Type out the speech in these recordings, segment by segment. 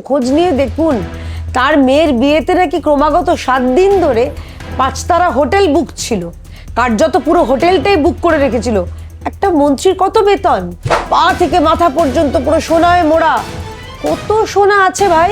খোঁজ নিয়ে দেখুন তার মেয়ের বিয়েতে নাকি ক্রমাগত 7 দিন ধরে 5 তারা হোটেল বুক ছিল, কার্যত পুরো হোটেলটাই বুক করে রেখেছিল। একটা মন্ত্রীর কত বেতন? পা থেকে মাথা পর্যন্ত পুরো সোনায় মোড়া। কত সোনা আছে ভাই,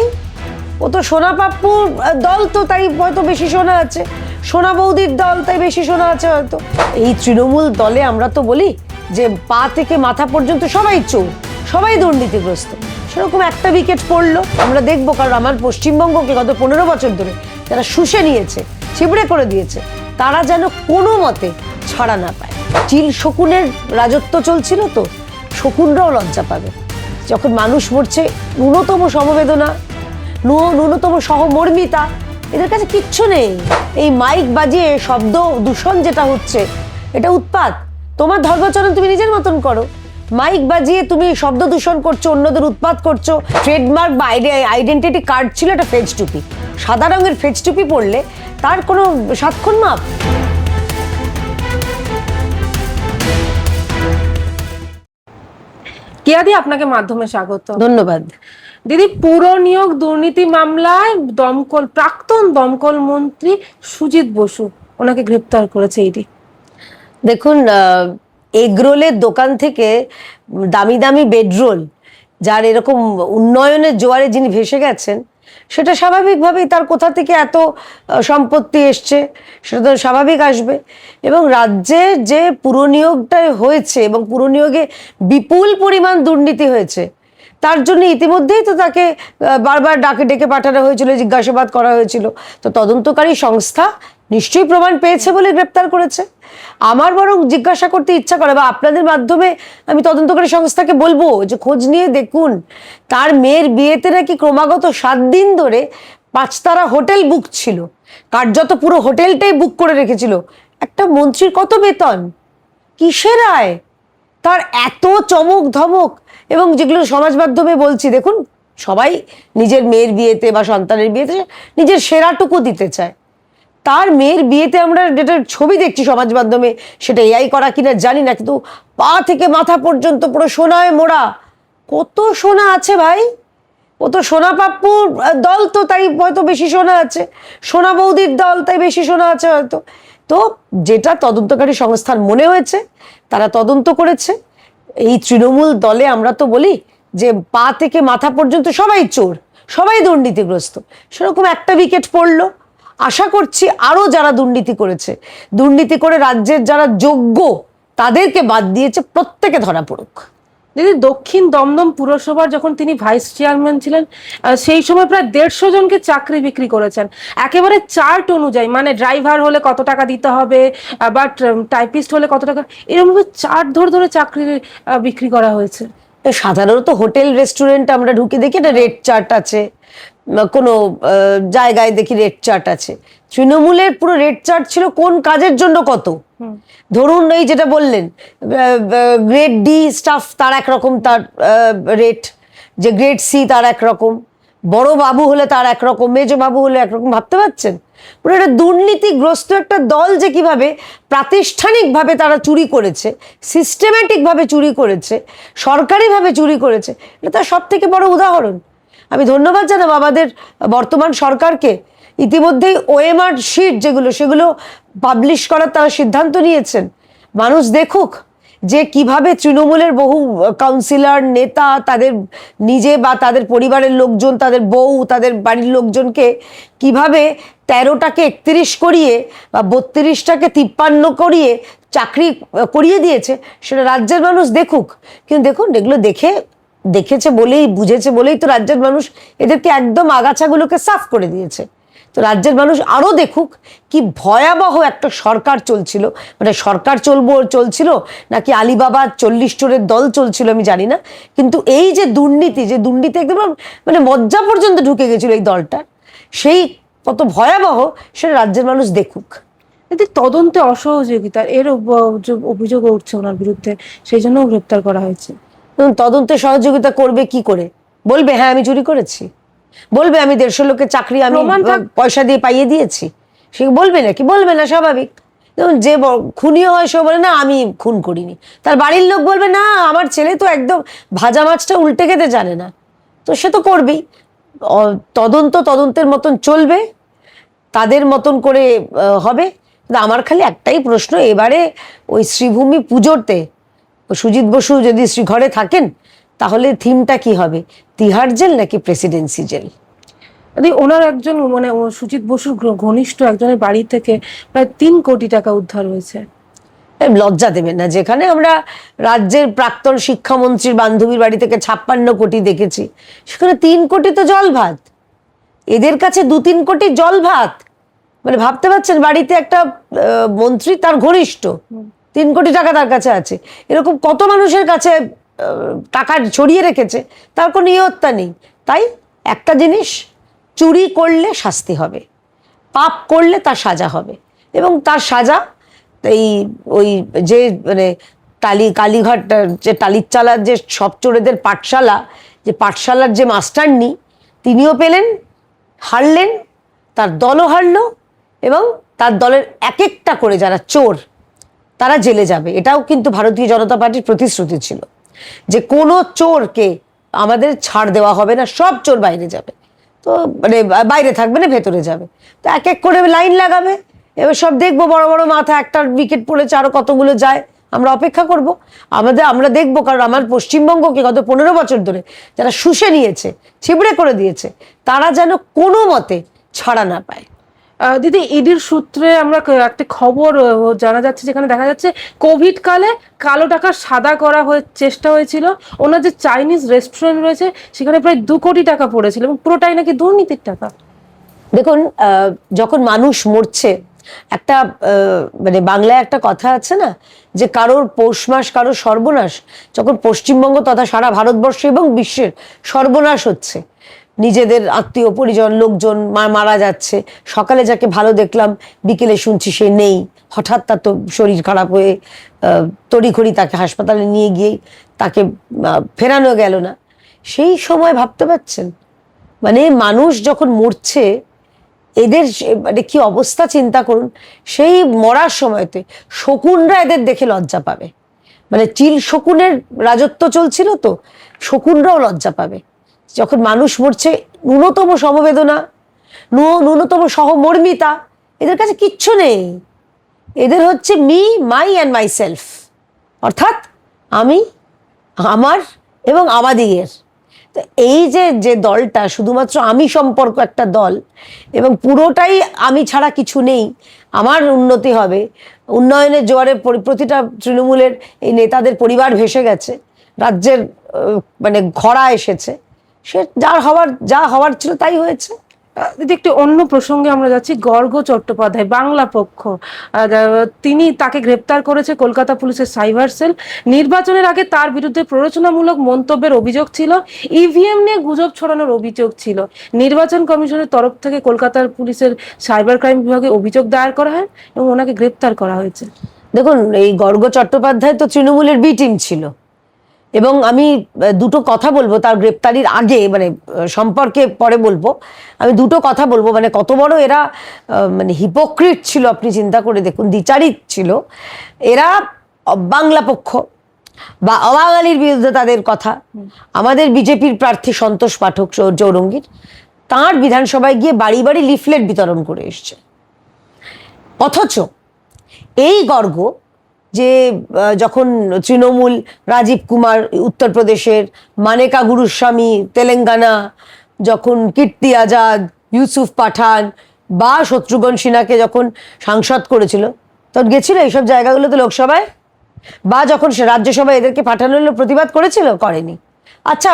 ও তো সোনা পাপ্পুর দল, তো তাই হয়তো বেশি সোনা আছে, সোনা বৌদির দল তাই বেশি সোনা আছে হয়তো। এই তৃণমূল দলে আমরা তো বলি যে পা থেকে মাথা পর্যন্ত সবাই চোর, সবাই দুর্নীতিগ্রস্ত। সেরকম একটা উইকেট পড়লো আমরা দেখবো, কারণ আমার পশ্চিমবঙ্গকে গত 15 বছর ধরে যারা শুষে নিয়েছে, ছিবড়ে করে দিয়েছে, তারা যেন কোনো মতে ছাড়া না পায়। চিল শকুনের রাজত্ব চলছিল, তো শকুনরাও লজ্জা পাবে যখন মানুষ মরছে। ন্যূনতম সমবেদনা, ন্যূনতম সহমর্মিতা এদের কাছে কিচ্ছু নেই। এই মাইক বাজিয়ে শব্দ দূষণ যেটা হচ্ছে, এটা উৎপাত। তোমার ধর্মাচরণ তুমি নিজের মতন করো, মাইক বাজিয়ে তুমি শব্দ দূষণ করছো, অন্যদের উৎপাত করছো। ট্রেডমার্ক বা আইডেন্টিটি কার্ড ছিল একটা ফেজ টুপি, সাদা রঙের ফেজ টুপি পরলে তার কোনো সাতক্ষণ মাপ। কেয়াদি, আপনাকে মাধ্যমে স্বাগত। ধন্যবাদ দিদি। পুর নিয়োগ দুর্নীতি মামলায় প্রাক্তন দমকল মন্ত্রী সুজিত বসু, ওনাকে গ্রেপ্তার করেছে ইডি। দেখুন, এগরোলের দোকান থেকে দামি দামি বেডরোল, যার এরকম উন্নয়নের জোয়ারে যিনি ভেসে গেছেন, সেটা স্বাভাবিকভাবেই তার কোথা থেকে এত সম্পত্তি এসছে, সেটা তো স্বাভাবিক আসবে। এবং রাজ্যে যে পুরনিয়োগটা হয়েছে এবং পুরনিয়োগে বিপুল পরিমাণ দুর্নীতি হয়েছে, তার জন্য ইতিমধ্যেই তো তাকে বারবার ডেকে পাঠানো হয়েছিল, জিজ্ঞাসাবাদ করা হয়েছিল। তো তদন্তকারী সংস্থা নিশ্চয়ই প্রমাণ পেয়েছে বলে গ্রেপ্তার করেছে। আমার বরং জিজ্ঞাসা করতে ইচ্ছা করে, বা আপনাদের মাধ্যমে আমি তদন্তকারী সংস্থাকে বলবো যে খোঁজ নিয়ে দেখুন তার মেয়ের বিয়েতে নাকি ক্রমাগত 7 দিন ধরে 5 তারা হোটেল বুক ছিল, কার্যত পুরো হোটেলটাই বুক করে রেখেছিল। একটা মন্ত্রীর কত বেতন, কিসের আয়, তার এত চমক ধমক। এবং যেগুলো সমাজ মাধ্যমে বলছি, দেখুন সবাই নিজের মেয়ের বিয়েতে বা সন্তানের বিয়েতে নিজের সেরাটুকু দিতে চায়। তার মেয়ের বিয়েতে আমরা যেটা ছবি দেখছি সমাজ মাধ্যমে, সেটা এআই করা কিনা জানি না, কিন্তু পা থেকে মাথা পর্যন্ত পুরো সোনায় মোড়া। কত সোনা আছে ভাই, ও তো সোনা পাপ্পুর দল, তো তাই হয়তো বেশি সোনা আছে, সোনা বৌদির দল তাই বেশি সোনা আছে হয়তো। তো যেটা তদন্তকারী সংস্থার মনে হয়েছে, তারা তদন্ত করেছে। এই তৃণমূল দলে আমরা তো বলি যে পা থেকে মাথা পর্যন্ত সবাই চোর, সবাই দুর্নীতিগ্রস্ত। সেরকম একটা উইকেট পড়লো। আশা করছি আরো যারা দুর্নীতি করেছে, দুর্নীতি করে রাজ্যের যারা যোগ্য তাদেরকে বাদ দিয়েছে, প্রত্যেকে ধরা পড়ুক। দিদি, দক্ষিণ দমদম পুরসভার যখন তিনি ভাইস চেয়ারম্যান ছিলেন, সেই সময় প্রায় 150 জনকে চাকরি বিক্রি করেছেন একেবারে চার্ট অনুযায়ী, মানে ড্রাইভার হলে কত টাকা দিতে হবে, বা টাইপিস্ট হলে কত টাকা, এরকম চার্ট ধরে ধরে চাকরি বিক্রি করা হয়েছে। সাধারণত হোটেল রেস্টুরেন্ট আমরা ঢুকে দেখি একটা রেট চার্ট আছে, কোনো জায়গায় দেখি রেট চার্ট আছে। তৃণমূলের পুরো রেট চার্ট ছিল কোন কাজের জন্য কত। ধরুন এই যেটা বললেন, গ্রেড ডি স্টাফ তার একরকম, তার রেট, যে গ্রেড সি তার একরকম, বড় বাবু হলে তার একরকম, মেজো বাবু হলে একরকম। ভাবতে পারছেন পুরো একটা দুর্নীতিগ্রস্ত একটা দল যে কিভাবে প্রাতিষ্ঠানিকভাবে তারা চুরি করেছে, সিস্টেম্যাটিকভাবে চুরি করেছে, সরকারিভাবে চুরি করেছে, এটা তার সব থেকে বড় উদাহরণ। আমি ধন্যবাদ জানাবো আমাদের বর্তমান সরকারকে। ইতিমধ্যেই ওএমআর শিট যেগুলো, সেগুলো পাবলিশ করার তারা সিদ্ধান্ত নিয়েছেন। মানুষ দেখুক যে কিভাবে তৃণমূলের বহু কাউন্সিলর, নেতা তাদের নিজে বা তাদের পরিবারের লোকজন, তাদের বউ, তাদের বাড়ির লোকজনকে কিভাবে 13টাকে 31 করিয়ে বা 32টাকে 53 করিয়ে চাকরি করিয়ে দিয়েছে, সেটা রাজ্যের মানুষ দেখুক। কিন্তু দেখুন, এগুলো দেখেছে বলেই, বুঝেছে বলেই তো রাজ্যের মানুষ এদেরকে একদম আগাছাগুলোকে সাফ করে দিয়েছে। তো রাজ্যের মানুষ আরো দেখুক কি ভয়াবহ একটা সরকার চলছিল, মানে সরকার চলছিল নাকি আলিবাবা 40 চোরের দল চলছিল আমি জানি না, কিন্তু এই যে দুর্নীতি একদম মানে মজ্জা পর্যন্ত ঢুকে গেছিল এই দলটার, সেই কত ভয়াবহ সেটা রাজ্যের মানুষ দেখুক। এতে তদন্তে অসহযোগিতার অভিযোগ উঠছে ওনার বিরুদ্ধে, সেই জন্য গ্রেপ্তার করা হয়েছে। তদন্তে সহযোগিতা করবে কি করে? বলবে হ্যাঁ আমি চুরি করেছি, বলবে আমি 150 লোকের চাকরি আমি পয়সা দিয়ে পাইয়ে দিয়েছি, সে বলবে নাকি? বলবে না, স্বাভাবিক। যেমন যে খুনিও হয় সে বলে না আমি খুন করিনি, তার বাড়ির লোক বলবে না আমার ছেলে তো একদম ভাজা মাছটা উল্টে খেতে জানে না, তো সে তো করবেই। তদন্তের মতন চলবে, তাদের মতন করে হবে। কিন্তু আমার খালি একটাই প্রশ্ন, এবারে ওই শ্রীভূমি পুজোতে সুজিত বসু যদি শ্রীঘরে থাকেন তাহলে থিমটা কি হবে, তিহার জেল নাকি প্রেসিডেন্সি জেল? ওনার একজন মানে সুজিত বসুর ঘনিষ্ঠ একজনের বাড়ি থেকে প্রায় 3 কোটি টাকা উদ্ধার হয়েছে। লজ্জা দেবেন না? যেখানে আমরা রাজ্যের প্রাক্তন শিক্ষামন্ত্রীর বান্ধবীর বাড়ি থেকে 56 কোটি দেখেছি, সেখানে 3 কোটি তো জল ভাত। এদের কাছে 2-3 কোটি জল ভাত। মানে ভাবতে পারছেন, বাড়িতে একটা মন্ত্রী, তার ঘনিষ্ঠ, 3 কোটি টাকা তার কাছে আছে। এরকম কত মানুষের কাছে টাকা ছড়িয়ে রেখেছে, তার কোনো নিয়ত্তা নেই। তাই একটা জিনিস, চুরি করলে শাস্তি হবে, পাপ করলে তার সাজা হবে। এবং তার সাজা এই ওই যে মানে কালীঘাট যে টালির চালার যে সব চোরেদের পাঠশালা, যে পাঠশালার যে মাস্টারনি, তিনিও পেলেন, হারলেন, তার দলও হারলো, এবং তার দলের এক একটা করে যারা চোর তারা জেলে যাবে। এটাও কিন্তু ভারতীয় জনতা পার্টির প্রতিশ্রুতি ছিল যে কোনো চোরকে আমাদের ছাড় দেওয়া হবে না, সব চোর বাইরে যাবে। তো মানে বাইরে থাকবে না, ভেতরে যাবে। তো এক এক করে লাইন লাগাবে, এবার সব দেখবো, বড় বড় মাথা, একটা উইকেট পড়েছে, আরো কতগুলো যায়, আমরা অপেক্ষা করব। আমরা দেখবো, কারণ আমার পশ্চিমবঙ্গকে গত 15 বছর ধরে যারা শুষে নিয়েছে, ছিবড়ে করে দিয়েছে, তারা যেন কোনো মতে ছাড়া না পায়। দিদি, ইডির সূত্রে আমরা একটা খবর জানা যাচ্ছে, যেখানে দেখা যাচ্ছে কোভিড কালে কালো টাকা সাদা করা চেষ্টা হয়েছিল। ওনার যে চাইনিজ রেস্টুরেন্ট রয়েছে সেখানে প্রায় 2 কোটি টাকা পড়েছিল, এবং পুরোটাই নাকি দুর্নীতির টাকা। দেখুন, যখন মানুষ মরছে, একটা মানে বাংলায় একটা কথা আছে না, যে কারোর পৌষ মাস কারোর সর্বনাশ। যখন পশ্চিমবঙ্গ তথা সারা ভারতবর্ষ এবং বিশ্বের সর্বনাশ হচ্ছে, নিজেদের আত্মীয় পরিজন লোকজন মারা যাচ্ছে, সকালে যাকে ভালো দেখলাম বিকেলে শুনছি সে নেই, হঠাৎ তার তো শরীর খারাপ হয়ে তড়িঘড়ি তাকে হাসপাতালে নিয়ে গিয়েই তাকে ফেরানো গেল না। সেই সময় ভাবতে পারছেন, মানে মানুষ যখন মরছে, এদের মানে কি অবস্থা চিন্তা করুন। সেই মরার সময়তে শকুনরা এদের দেখে লজ্জা পাবে। মানে চিল শকুনের রাজত্ব চলছিল, তো শকুনরাও লজ্জা পাবে। যখন মানুষ মরছে, ন্যূনতম সমবেদনা, ন্যূনতম সহমর্মিতা এদের কাছে কিচ্ছু নেই। এদের হচ্ছে me, my and my self, অর্থাৎ আমি, আমার এবং আমাদিগের। তো এই যে দলটা শুধুমাত্র আমি সম্পর্ক একটা দল, এবং পুরোটাই আমি ছাড়া কিছু নেই, আমার উন্নতি হবে, উন্নয়নের জোয়ারে প্রতিটা তৃণমূলের এই নেতাদের পরিবার ভেসে গেছে, রাজ্যের মানে খরা এসেছে, সে যা হওয়ার ছিল তাই হয়েছে। দিদি, একটু অন্য প্রসঙ্গে আমরা যাচ্ছি। গর্গ চট্টোপাধ্যায়, বাংলা পক্ষ, তাকে গ্রেপ্তার করেছে কলকাতা পুলিশের সাইবার সেল। নির্বাচনের আগে তার বিরুদ্ধে প্ররোচনামূলক মন্তব্যের অভিযোগ ছিল, ইভিএম নিয়ে গুজব ছড়ানোর অভিযোগ ছিল। নির্বাচন কমিশনের তরফ থেকে কলকাতার পুলিশের সাইবার ক্রাইম বিভাগে অভিযোগ দায়ের করা হয় এবং ওনাকে গ্রেপ্তার করা হয়েছে। দেখুন, এই গর্গ চট্টোপাধ্যায় তো তৃণমূলের বি টিম ছিল, এবং আমি দুটো কথা বলবো তার গ্রেপ্তারির আগে, মানে সম্পর্কে পরে বলবো। আমি দুটো কথা বলবো, মানে কত বড় এরা মানে হিপোক্রিট ছিল আপনি চিন্তা করে দেখুন, দ্বিচারিত ছিল এরা। বাংলা পক্ষ বা অবাঙালির বিরুদ্ধে তাদের কথা। আমাদের বিজেপির প্রার্থী সন্তোষ পাঠক চৌরঙ্গীর, তাঁর বিধানসভায় গিয়ে বাড়ি বাড়ি লিফলেট বিতরণ করে এসছে। অথচ এই গর্গ, যে যখন তৃণমূল, রাজীব কুমার উত্তরপ্রদেশের, মানেকা গুরুস্বামী তেলেঙ্গানা, যখন কীর্তি আজাদ, ইউসুফ পাঠান বা শত্রুঘ্ন সিনহাকে যখন সাংসদ করেছিল, তখন গেছিল এইসব জায়গাগুলোতে লোকসভায়, বা যখন রাজ্যসভায় এদেরকে পাঠানো হলো, প্রতিবাদ করেছিল? করেনি। আচ্ছা,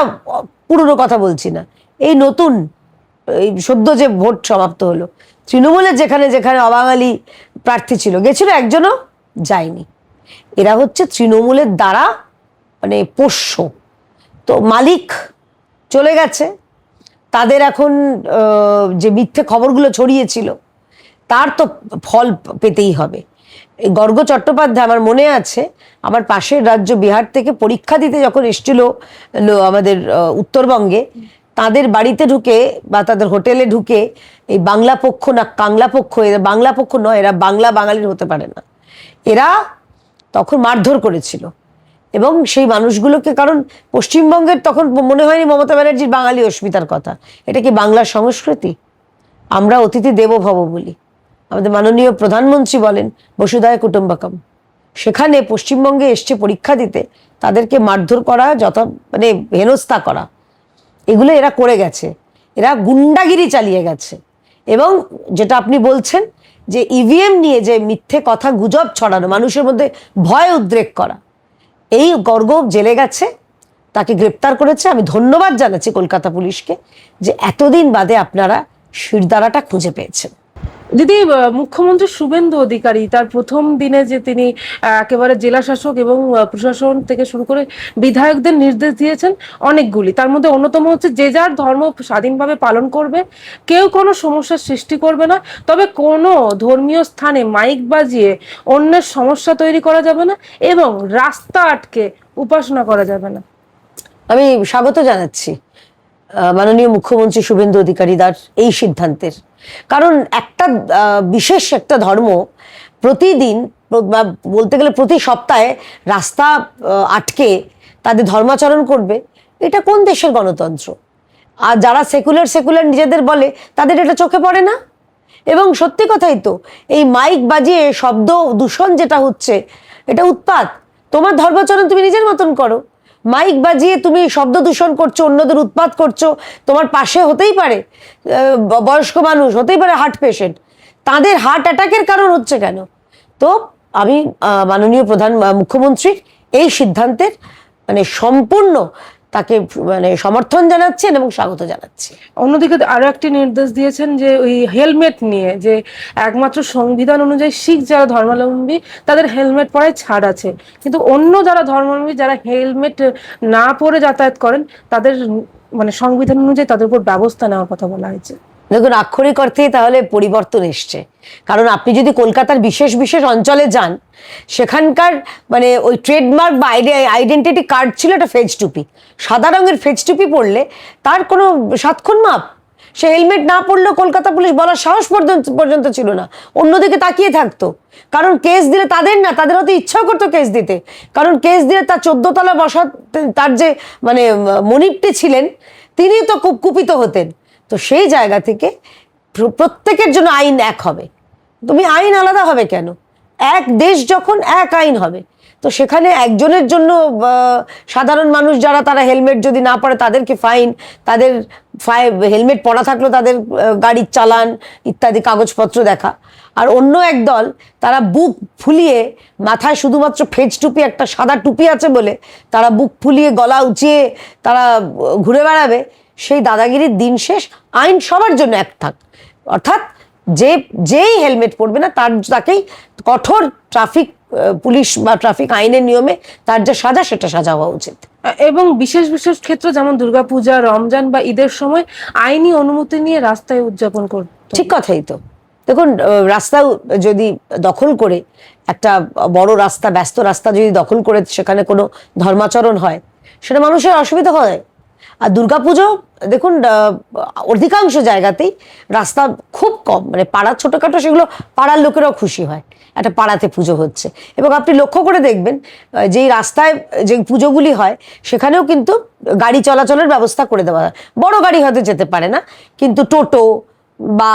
পুরনো কথা বলছি না, এই নতুন এই সদ্য যে ভোট সমাপ্ত হলো, তৃণমূলের যেখানে যেখানে অবাঙালি প্রার্থী ছিল, গেছিল? একজনও যায়নি। এরা হচ্ছে তৃণমূলের দ্বারা মানে পোষ্য। তো মালিক চলে গেছে, তাদের এখন যে মিথ্যে খবরগুলো ছড়িয়েছিল তার তো ফল পেতেই হবে। এই গর্গ চট্টোপাধ্যায়, আমার মনে আছে, আমার পাশের রাজ্য বিহার থেকে পরীক্ষা দিতে যখন এসেছিল আমাদের উত্তরবঙ্গে, তাদের বাড়িতে ঢুকে বা তাদের হোটেলে ঢুকে এই বাংলা পক্ষ না কাংলা পক্ষ, এরা বাংলা পক্ষ নয়, এরা বাংলা বাঙালির হতে পারে না, এরা তখন মারধর করেছিল। এবং সেই মানুষগুলোকে, কারণ পশ্চিমবঙ্গের তখন মনে হয়নি মমতা ব্যানার্জির বাঙালি অস্মিতার কথা। এটা কি বাংলার সংস্কৃতি? আমরা অতিথি দেবো ভব বলি, আমাদের মাননীয় প্রধানমন্ত্রী বলেন বসুধৈব কুটুম্বকম। সেখানে পশ্চিমবঙ্গে এসছে পরীক্ষা দিতে, তাদেরকে মারধর করা, মানে হেনস্থা করা, এগুলো এরা করে গেছে। এরা গুন্ডাগিরি চালিয়ে গেছে। এবং যেটা আপনি বলছেন যে ইভিএম নিয়ে যে মিথ্যে কথা গুজব ছড়ানো, মানুষের মধ্যে ভয় উদ্রেক করা, এই গর্গ জেলে গেছে, তাকে গ্রেপ্তার করেছে। আমি ধন্যবাদ জানাচ্ছি কলকাতা পুলিশকে যে এতদিন বাদে আপনারা শিরদাঁড়াটা খুঁজে পেয়েছেন। দিদি, মুখ্যমন্ত্রী শুভেন্দু অধিকারী তার প্রথম দিনে যে তিনি একেবারে জেলা শাসক এবং প্রশাসন থেকে শুরু করে বিধায়কদের নির্দেশ দিয়েছেন অনেকগুলি, তার মধ্যে অন্যতম হচ্ছে যে যার ধর্ম স্বাধীনভাবে পালন করবে, কেউ কোনো সমস্যার সৃষ্টি করবে না, তবে কোনো ধর্মীয় স্থানে মাইক বাজিয়ে অন্যের সমস্যা তৈরি করা যাবে না এবং রাস্তা আটকে উপাসনা করা যাবে না। আমি স্বাগত জানাচ্ছি মাননীয় মুখ্যমন্ত্রী শুভেন্দু অধিকারীদার এই সিদ্ধান্তের। কারণ একটা বিশেষ একটা ধর্ম প্রতিদিন, বলতে গেলে প্রতি সপ্তাহে রাস্তা আটকে তাদের ধর্মাচরণ করবে, এটা কোন দেশের গণতন্ত্র? আর যারা সেকুলার নিজেদের বলে, তাদের এটা চোখে পড়ে না। এবং সত্যি কথাই তো, এই মাইক বাজিয়ে শব্দ দূষণ যেটা হচ্ছে, এটা উৎপাত। তোমার ধর্মাচরণ তুমি নিজের মতন করো, মাইক বাজিয়ে তুমি শব্দ দূষণ করছো, অন্যদের উৎপাত করছো। তোমার পাশে হতেই পারে বয়স্ক মানুষ, হতেই পারে হার্ট পেশেন্ট, তাদের হার্ট অ্যাটাকের কারণ হচ্ছে কেন? তো আমি মাননীয় মুখ্যমন্ত্রীর এই সিদ্ধান্তের মানে সম্পূর্ণ তাকে মানে সমর্থন জানাচ্ছেন এবং স্বাগত জানাচ্ছি। অন্যদিকে আরো একটি নির্দেশ দিয়েছেন যে ওই হেলমেট নিয়ে, যে একমাত্র সংবিধান অনুযায়ী শিখ যারা ধর্মাবলম্বী তাদের হেলমেট পরায় ছাড় আছে, কিন্তু অন্য যারা ধর্মাবলম্বী যারা হেলমেট না পরে যাতায়াত করেন তাদের মানে সংবিধান অনুযায়ী তাদের উপর ব্যবস্থা নেওয়ার কথা বলা হয়েছে। দেখুন, আক্ষরিক অর্থেই তাহলে পরিবর্তন এসছে। কারণ আপনি যদি কলকাতার বিশেষ বিশেষ অঞ্চলে যান, সেখানকার মানে ওই ট্রেডমার্ক বা আইডেন্টিটি কার্ড ছিল একটা ফেজ টুপি, সাদা রঙের ফেজ টুপি পরলে তার কোনো সাতক্ষণ মাপ। সে হেলমেট না পরলেও কলকাতা পুলিশ বলার সাহস পর্যন্ত ছিল না, অন্যদিকে তাকিয়ে থাকতো। কারণ কেস দিলে তাদের না, তাদের হয়তো ইচ্ছাও করতো কেস দিতে, কারণ কেস দিলে তার 14 তলা বসা তার যে মানে মনিবটি ছিলেন, তিনি তো খুব কুপিত হতেন। তো সেই জায়গা থেকে প্রত্যেকের জন্য আইন এক হবে। তুমি আইন আলাদা হবে কেন? এক দেশ যখন, এক আইন হবে। তো সেখানে একজনের জন্য সাধারণ মানুষ যারা, তারা হেলমেট যদি না পরে তাদেরকে ফাইন, তাদের হেলমেট পরা থাকলেও তাদের গাড়ির চালান ইত্যাদি কাগজপত্র দেখা। আর অন্য এক দল, তারা বুক ফুলিয়ে, মাথায় শুধুমাত্র ফেজ টুপি, একটা সাদা টুপি আছে বলে তারা বুক ফুলিয়ে গলা উঁচিয়ে তারা ঘুরে বেড়াবে। সেই দাদাগিরির দিন শেষ। আইন সবার জন্য এক থাক, অর্থাৎ যেই হেলমেট পরবে না তাকেই কঠোর ট্রাফিক পুলিশ বা ট্রাফিক আইনের নিয়মে তার যে সাজা, সেটা সাজা হওয়া উচিত। এবং বিশেষ বিশেষ ক্ষেত্র যেমন দুর্গাপূজা, রমজান বা ঈদের সময় আইনি অনুমতি নিয়ে রাস্তায় উদযাপন করতে। ঠিক কথাই তো। দেখুন, রাস্তা যদি দখল করে, একটা বড় রাস্তা, ব্যস্ত রাস্তা যদি দখল করে সেখানে কোনো ধর্মাচরণ হয়, সেটা মানুষের অসুবিধা হয়। আর দুর্গাপুজো দেখুন, অধিকাংশ জায়গাতেই রাস্তা খুব কম, মানে পাড়ার ছোটখাটো, সেগুলো পাড়ার লোকেরাও খুশি হয় একটা পাড়াতে পুজো হচ্ছে। এবং আপনি লক্ষ্য করে দেখবেন, যেই রাস্তায় যে পুজোগুলি হয় সেখানেও কিন্তু গাড়ি চলাচলের ব্যবস্থা করে দেওয়া হয়। বড় গাড়ি হয়তো যেতে পারে না, কিন্তু টোটো বা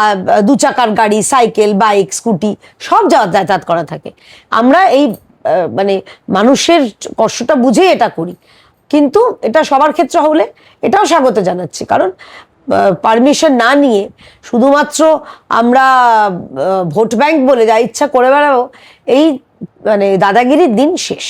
2 চাকার গাড়ি, সাইকেল, বাইক, স্কুটি সব যাতায়াত করা থাকে। আমরা এই মানে মানুষের কষ্টটা বুঝেই এটা করি, কিন্তু এটা সবার ক্ষেত্রে হলে এটাও স্বাগত জানাচ্ছি। কারণ পারমিশন না নিয়ে শুধুমাত্র আমরা ভোট ব্যাংক বলে যা ইচ্ছা করে বেড়াবো, এই মানে দাদাগিরির দিন শেষ।